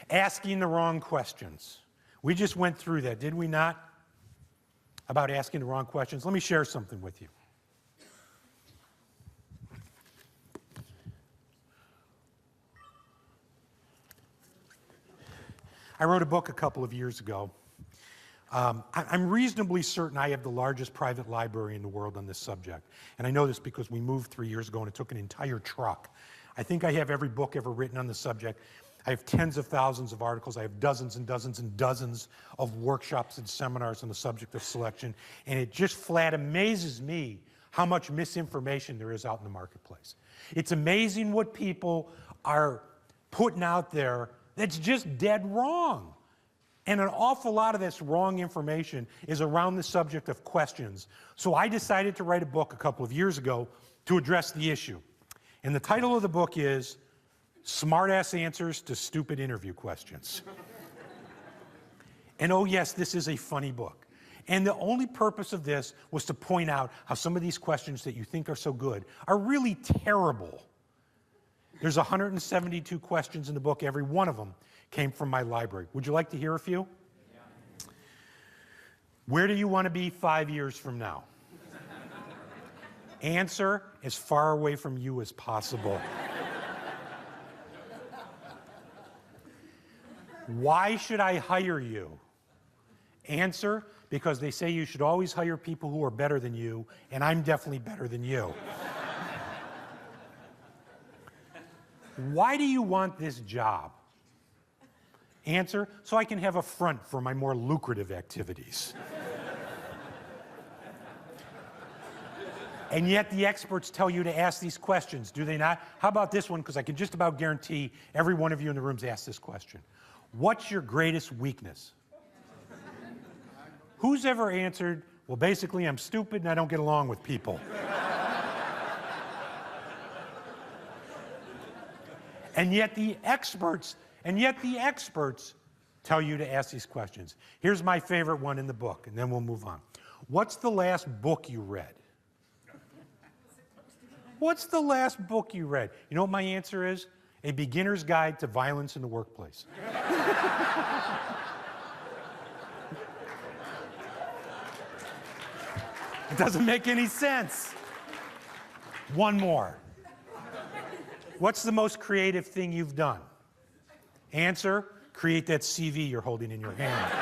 Asking the wrong questions. We just went through that, did we not? About asking the wrong questions. Let me share something with you. I wrote a book a couple of years ago. I'm reasonably certain I have the largest private library in the world on this subject. And I know this because we moved 3 years ago and it took an entire truck. I think I have every book ever written on the subject. I have tens of thousands of articles. I have dozens and dozens and dozens of workshops and seminars on the subject of selection. And it just flat amazes me how much misinformation there is out in the marketplace. It's amazing what people are putting out there that's just dead wrong. And an awful lot of this wrong information is around the subject of questions. So I decided to write a book a couple of years ago to address the issue. And the title of the book is Smart-Ass Answers to Stupid Interview Questions. And oh yes, this is a funny book. And the only purpose of this was to point out how some of these questions that you think are so good are really terrible. There's 172 questions in the book. Every one of them came from my library. Would you like to hear a few? Yeah. Where do you want to be 5 years from now? Answer, as far away from you as possible. Why should I hire you? Answer, because they say you should always hire people who are better than you, and I'm definitely better than you. Why do you want this job? Answer, so I can have a front for my more lucrative activities. And yet the experts tell you to ask these questions, do they not? How about this one? Because I can just about guarantee every one of you in the room's asked this question. What's your greatest weakness? Who's ever answered, well, basically I'm stupid and I don't get along with people? And yet the experts tell you to ask these questions. Here's my favorite one in the book, and then we'll move on. What's the last book you read? What's the last book you read? You know what my answer is? A Beginner's Guide to Violence in the Workplace. It doesn't make any sense. One more. What's the most creative thing you've done? Answer, create that CV you're holding in your hand.